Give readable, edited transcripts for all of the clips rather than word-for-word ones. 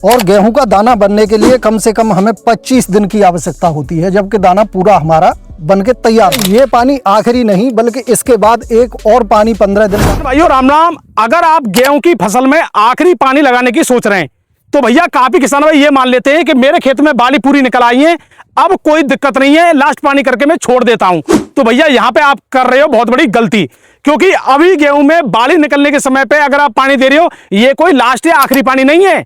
और गेहूं का दाना बनने के लिए कम से कम हमें 25 दिन की आवश्यकता होती है, जबकि दाना पूरा हमारा बनके तैयार। ये पानी आखिरी नहीं बल्कि इसके बाद एक और पानी 15 दिन। भाइयों राम राम। अगर आप गेहूं की फसल में आखिरी पानी लगाने की सोच रहे हैं तो भैया काफी किसान भाई ये मान लेते हैं कि मेरे खेत में बाली पूरी निकल आई है, अब कोई दिक्कत नहीं है, लास्ट पानी करके मैं छोड़ देता हूं। तो भैया यहाँ पे आप कर रहे हो बहुत बड़ी गलती, क्योंकि अभी गेहूं में बाली निकलने के समय पे अगर आप पानी दे रहे हो, ये कोई लास्ट या आखिरी पानी नहीं है।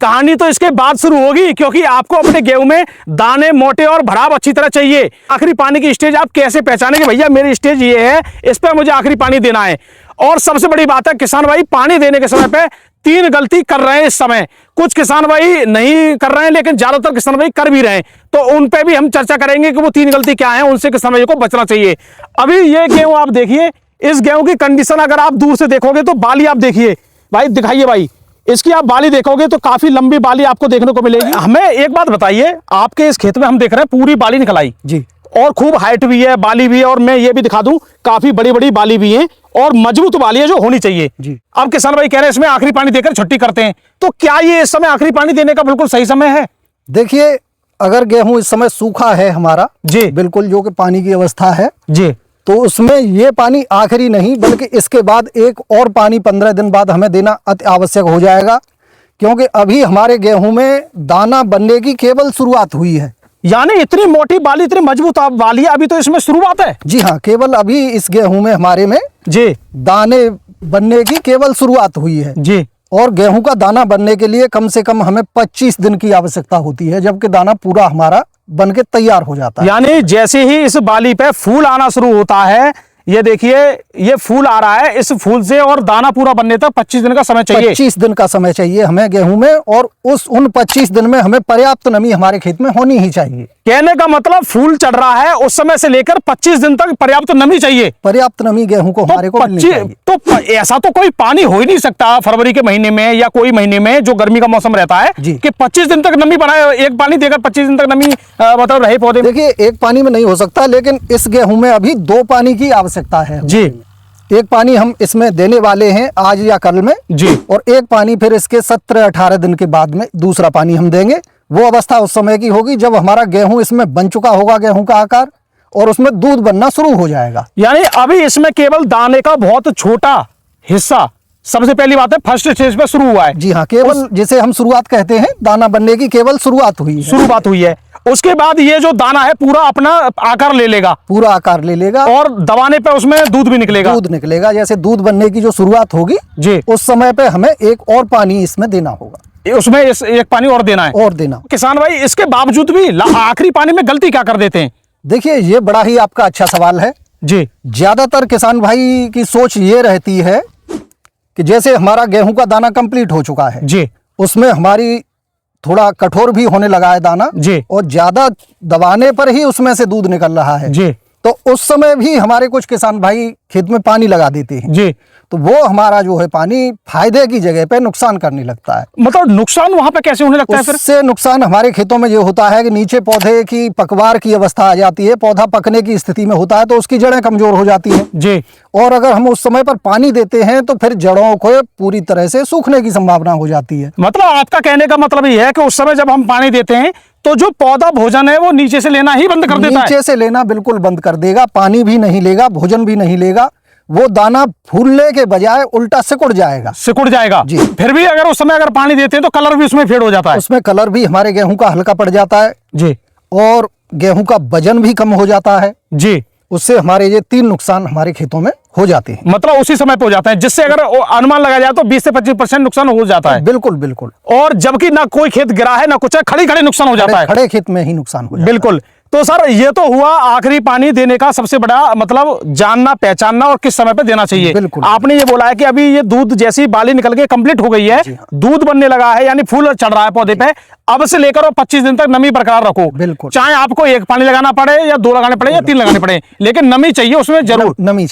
कहानी तो इसके बाद शुरू होगी, क्योंकि आपको अपने गेहूं में दाने मोटे और भराव अच्छी तरह चाहिए। आखिरी पानी की स्टेज आप कैसे पहचानेंगे? भैया मेरी स्टेज ये है, इस पर मुझे आखिरी पानी देना है। और सबसे बड़ी बात है, किसान भाई पानी देने के समय पे 3 गलती कर रहे हैं इस समय। कुछ किसान भाई नहीं कर रहे हैं, लेकिन ज्यादातर किसान भाई कर भी रहे हैं, तो उन पे भी हम चर्चा करेंगे कि वो 3 गलती क्या है, उनसे किसान भाई को बचना चाहिए। अभी ये गेहूं आप देखिए, इस गेहूं की कंडीशन अगर आप दूर से देखोगे तो बाली आप देखिए भाई, दिखाइए भाई, इसकी आप बाली देखोगे तो काफी लंबी बाली आपको देखने को मिलेगी। हमें एक बात बताइए, आपके इस खेत में हम देख रहे हैं पूरी बाली निकल आई जी, और खूब हाइट भी है, बाली भी है, और मैं ये भी दिखा दूं काफी बड़ी बड़ी बाली भी है और मजबूत बाली है जो होनी चाहिए जी। अब किसान भाई कह रहे हैं इसमें आखिरी पानी देकर छुट्टी करते हैं, तो क्या ये इस समय आखिरी पानी देने का बिल्कुल सही समय है? देखिए, अगर गेहूं इस समय सूखा है हमारा जी बिल्कुल, जो कि पानी की अवस्था है जी, तो उसमें ये पानी आखिरी नहीं बल्कि इसके बाद एक और पानी 15 दिन बाद हमें देना अति आवश्यक हो जाएगा, क्योंकि अभी हमारे गेहूं में दाना बनने की केवल शुरुआत हुई है। यानी इतनी मोटी बाली, इतनी मजबूत बाली है, अभी तो इसमें शुरुआत है। जी हाँ, केवल अभी इस गेहूं में हमारे में जी दाने बनने की केवल शुरुआत हुई है जी। और गेहूं का दाना बनने के लिए कम से कम हमें 25 दिन की आवश्यकता होती है, जबकि दाना पूरा हमारा बनके तैयार हो जाता है। यानी जैसे ही इस बाली पे फूल आना शुरू होता है, ये देखिए ये फूल आ रहा है, इस फूल से और दाना पूरा बनने तक 25 दिन का समय चाहिए। 25 दिन का समय चाहिए हमें गेहूं में, और उन 25 दिन में हमें पर्याप्त नमी हमारे खेत में होनी ही चाहिए। कहने का मतलब फूल चढ़ रहा है उस समय से लेकर 25 दिन तक पर्याप्त नमी चाहिए। पर्याप्त नमी गेहूं को हमारे को मिलनी चाहिए। तो ऐसा तो कोई पानी हो ही नहीं सकता फरवरी के महीने में या कोई महीने में जो गर्मी का मौसम रहता है कि 25 दिन तक नमी बनाए, एक पानी देकर 25 दिन तक नमी मतलब रहे पौधे। देखिए, एक पानी में नहीं हो सकता, लेकिन इस गेहूं में अभी 2 पानी की आवश्यकता है जी। एक पानी हम इसमें देने वाले हैं आज या कल में जी, और एक पानी फिर इसके 17-18 दिन के बाद में दूसरा पानी हम देंगे। वो अवस्था उस समय की होगी जब हमारा गेहूं इसमें बन चुका होगा, गेहूं का आकार, और उसमें दूध बनना शुरू हो जाएगा। यानी अभी इसमें केवल दाने का बहुत छोटा हिस्सा, सबसे पहली बात है फर्स्ट स्टेज पे शुरू हुआ है। जी हाँ, केवल जिसे हम शुरुआत कहते हैं, दाना बनने की केवल शुरुआत हुई है। उसके बाद ये जो दाना है पूरा अपना आकार ले लेगा, पूरा आकार ले लेगा और दबाने पे उसमें दूध भी निकलेगा। दूध निकलेगा। जैसे दूध बनने की जो शुरुआत होगी जी, उस समय पे हमें एक और पानी इसमें देना होगा, उसमें एक पानी और देना है। और देना। किसान भाई इसके बावजूद भी आखिरी पानी में गलती क्या कर देते हैं? देखिए, ये बड़ा ही आपका अच्छा सवाल है जी। ज्यादातर किसान भाई की सोच ये रहती है कि जैसे हमारा गेहूं का दाना कंप्लीट हो चुका है जी, उसमें हमारी थोड़ा कठोर भी होने लगा है दाना जी, और ज्यादा दबाने पर ही उसमें से दूध निकल रहा है जी, तो उस समय भी हमारे कुछ किसान भाई खेत में पानी लगा देते हैं जी। तो वो हमारा जो है पानी फायदे की जगह पे नुकसान करने लगता है। मतलब नुकसान वहां पे कैसे होने लगता है फिर? उससे नुकसान हमारे खेतों में ये होता है कि नीचे पौधे की पकवार की अवस्था आ जाती है, पौधा पकने की स्थिति में होता है तो उसकी जड़ें कमजोर हो जाती हैं जी। और अगर हम उस समय पर पानी देते हैं तो फिर जड़ों को पूरी तरह से सूखने की संभावना हो जाती है। मतलब आपका कहने का मतलब ये है कि उस समय जब हम पानी देते हैं तो जो पौधा भोजन है वो नीचे से लेना ही बंद कर देता है। नीचे से लेना बिल्कुल बंद कर देगा, पानी भी नहीं लेगा, भोजन भी नहीं लेगा, वो दाना फूलने के बजाय उल्टा सिकुड़ जाएगा जी। फिर भी अगर उस समय अगर पानी देते हैं तो कलर भी उसमें फेड हो जाता है। उसमें कलर भी हमारे गेहूं का हल्का पड़ जाता है जी, और गेहूं का वजन भी कम हो जाता है जी। उससे हमारे ये 3 नुकसान हमारे खेतों में हो जाते हैं। मतलब उसी समय पे हो जाता है, जिससे अगर अनुमान लगाया जाए तो 20 से 25% नुकसान हो जाता है। बिल्कुल बिल्कुल। और जबकि ना कोई खेत गिरा है ना कुछ है, खड़े नुकसान हो जाता है। खड़े खेत में ही नुकसान हो जाता है। बिल्कुल। तो सर ये तो हुआ आखिरी पानी देने का सबसे बड़ा मतलब जानना पहचानना और किस समय पे देना चाहिए। बिल्कुल। आपने ये बोला है कि अभी ये दूध जैसी बाली निकल के कंप्लीट हो गई है, दूध बनने लगा है, यानी फूल चढ़ रहा है पौधे पे, अब से लेकर और 25 दिन तक नमी बरकरार रखो। बिल्कुल। चाहे आपको 1 पानी लगाना पड़े या 2 लगाने पड़े या 3 लगाने पड़े, लेकिन नमी चाहिए उसमें, जरूर नमी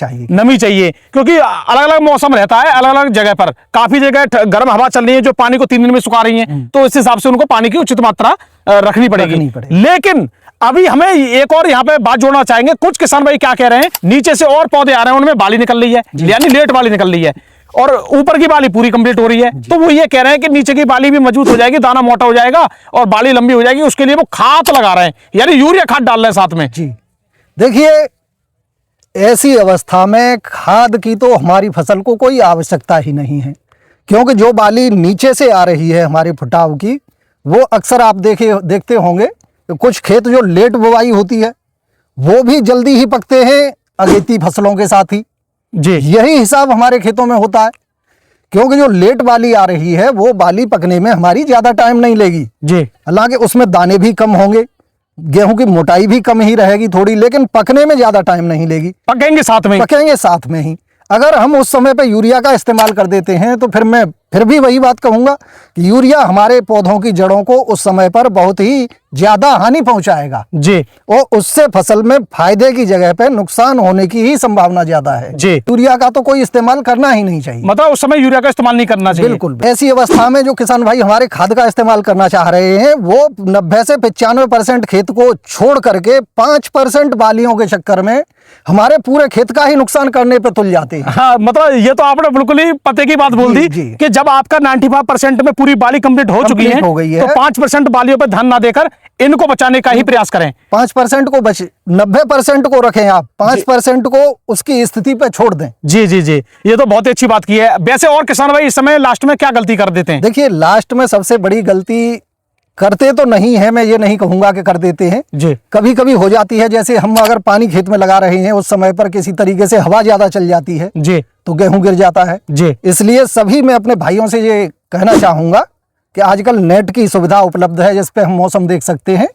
चाहिए, क्योंकि अलग अलग मौसम रहता है अलग अलग जगह पर। काफी जगह गर्म हवा चल रही है जो पानी को 3 दिन में सुखा रही है, तो इस हिसाब से उनको पानी की उचित मात्रा रखनी पड़ेगी। लेकिन अभी हमें एक और यहाँ पे बात जोड़ना चाहेंगे, कुछ किसान भाई क्या कह रहे हैं, नीचे से और पौधे आ रहे हैं उनमें बाली निकल रही है, यानी लेट बाली निकल रही है, और ऊपर की बाली पूरी कंप्लीट हो रही है। तो वो ये कह रहे हैं कि नीचे की बाली भी मजबूत हो जाएगी, दाना मोटा हो जाएगा और बाली लंबी हो जाएगी। उसके लिए वो खाद लगा रहे हैं, यानी यूरिया खाद डाल रहे हैं साथ में। जी देखिए, ऐसी अवस्था में खाद की तो हमारी फसल को कोई आवश्यकता ही नहीं है, क्योंकि जो बाली नीचे से आ रही है हमारे फुटाव की, वो अक्सर आप देखते होंगे कि कुछ खेत जो लेट बुवाई होती है वो भी जल्दी ही पकते हैं अगेती फसलों के साथ ही। जी, यही हिसाब हमारे खेतों में होता है, क्योंकि जो लेट बाली आ रही है वो बाली पकने में हमारी ज्यादा टाइम नहीं लेगी। जी, हालांकि उसमें दाने भी कम होंगे, गेहूं की मोटाई भी कम ही रहेगी थोड़ी, लेकिन पकने में ज्यादा टाइम नहीं लेगी। पकेंगे साथ में, पकेंगे साथ में ही। अगर हम उस समय पे यूरिया का इस्तेमाल कर देते हैं तो फिर मैं फिर भी वही बात कहूंगा कि यूरिया हमारे पौधों की जड़ों को उस समय पर बहुत ही ज्यादा हानि पहुंचाएगा। जी, और उससे फसल में फायदे की जगह पे नुकसान होने की ही संभावना ज्यादा है। जी। यूरिया का तो कोई इस्तेमाल करना ही नहीं चाहिए, मतलब उस समय यूरिया का इस्तेमाल नहीं करना चाहिए। बिल्कुल। ऐसी अवस्था में जो किसान भाई हमारे खाद का इस्तेमाल करना चाह रहे हैं, वो 90 से 95% खेत को छोड़ करके 5% बालियों के चक्कर में हमारे पूरे खेत का ही नुकसान करने पे तुल जाते हैं। हाँ, मतलब ये तो आपने बिल्कुल ही पते की बात बोल जी, दी जी। कि जब आपका 95% में पूरी बाली कंप्लीट हो चुकी है, हो गई है, तो 5% बालियों पे ध्यान ना देकर इनको बचाने का ही प्रयास करें। 5% को 90% को रखें आप, 5% को उसकी स्थिति पे छोड़ दें। जी, जी, जी, ये तो बहुत ही अच्छी बात की है। वैसे और किसान भाई इस समय लास्ट में क्या गलती कर देते हैं? देखिए, लास्ट में सबसे बड़ी गलती करते तो नहीं है, मैं ये नहीं कहूंगा कि कर देते हैं, जी, कभी कभी हो जाती है। जैसे हम अगर पानी खेत में लगा रहे हैं, उस समय पर किसी तरीके से हवा ज्यादा चल जाती है जी, तो गेहूं गिर जाता है। जी, इसलिए सभी मैं अपने भाइयों से ये कहना चाहूंगा कि आजकल नेट की सुविधा उपलब्ध है, जिस पे हम मौसम देख सकते हैं।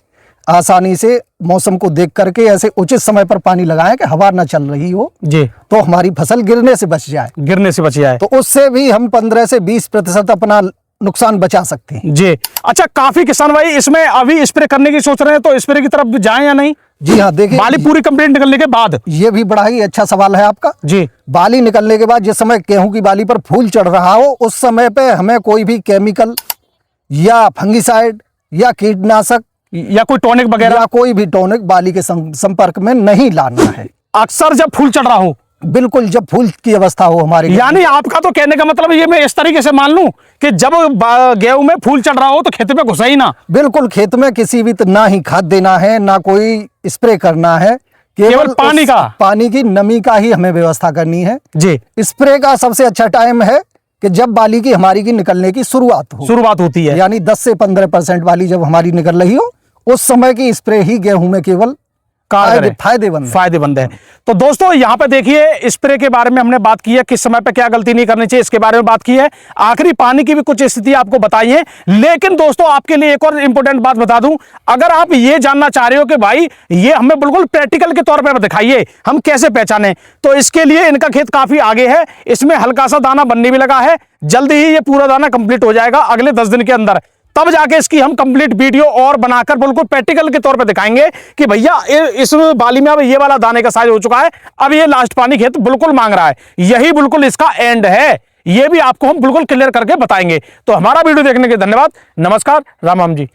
आसानी से मौसम को देख करके ऐसे उचित समय पर पानी लगाएं कि हवा न चल रही हो, जी, तो हमारी फसल गिरने से बच जाए। गिरने से बच जाए। तो उससे भी हम 15 से 20% अपना नुकसान बचा सकते हैं। जी, अच्छा, काफी किसान भाई इसमें अभी स्प्रे करने की सोच रहे हैं, तो स्प्रे की तरफ जाएं या नहीं? जी हाँ, देखिए, बाली पूरी कंप्लीट निकलने के बाद। ये भी बड़ा ही अच्छा सवाल है आपका। जी, बाली निकलने के बाद जिस समय गेहूं की बाली पर फूल चढ़ रहा हो, उस समय पे हमें कोई भी केमिकल या फंगिसाइड या कीटनाशक या कोई टॉनिक वगैरह, या कोई भी टॉनिक बाली के संपर्क में नहीं लाना है। अक्सर जब फूल चढ़ रहा हो, बिल्कुल, जब फूल की अवस्था हो हमारे, यानी आपका तो कहने का मतलब ये मैं इस तरीके से मान लूं कि जब गेहूं में फूल चढ़ रहा हो तो खेत में घुसा ही ना। बिल्कुल, खेत में किसी भी ना ही खाद देना है, ना कोई स्प्रे करना है, केवल पानी का, पानी की नमी का ही हमें व्यवस्था करनी है। जी, स्प्रे का सबसे अच्छा टाइम है कि जब बाली की हमारी की निकलने की शुरुआत होती है, यानी 10 से 15% बाली जब हमारी निकल रही हो, उस समय की स्प्रे ही गेहूं में केवल फायदेमंद है। तो दोस्तों यहाँ पे देखिए, स्प्रे के बारे में हमने बात की है, किस समय पे क्या गलती नहीं करनी चाहिए इसके बारे में बात की है। आखिरी पानी की भी कुछ स्थिति आपको बताई है। लेकिन दोस्तों आपके लिए एक और इंपॉर्टेंट बात बता दूं, अगर आप ये जानना चाह रहे हो कि भाई ये हमें बिल्कुल प्रैक्टिकल के तौर पर दिखाइए हम कैसे पहचाने, तो इसके लिए इनका खेत काफी आगे है, इसमें हल्का सा दाना बनने भी लगा है। जल्दी ही ये पूरा दाना कंप्लीट हो जाएगा अगले 10 दिन के अंदर। तब जाके इसकी हम कंप्लीट वीडियो और बनाकर बिल्कुल प्रैक्टिकल के तौर पे दिखाएंगे कि भैया इस बाली में अब ये वाला दाने का साइज हो चुका है, अब ये लास्ट पानी खेत बिल्कुल मांग रहा है, यही बिल्कुल इसका एंड है। ये भी आपको हम बिल्कुल क्लियर करके बताएंगे। तो हमारा वीडियो देखने के धन्यवाद। नमस्कार, राम राम जी।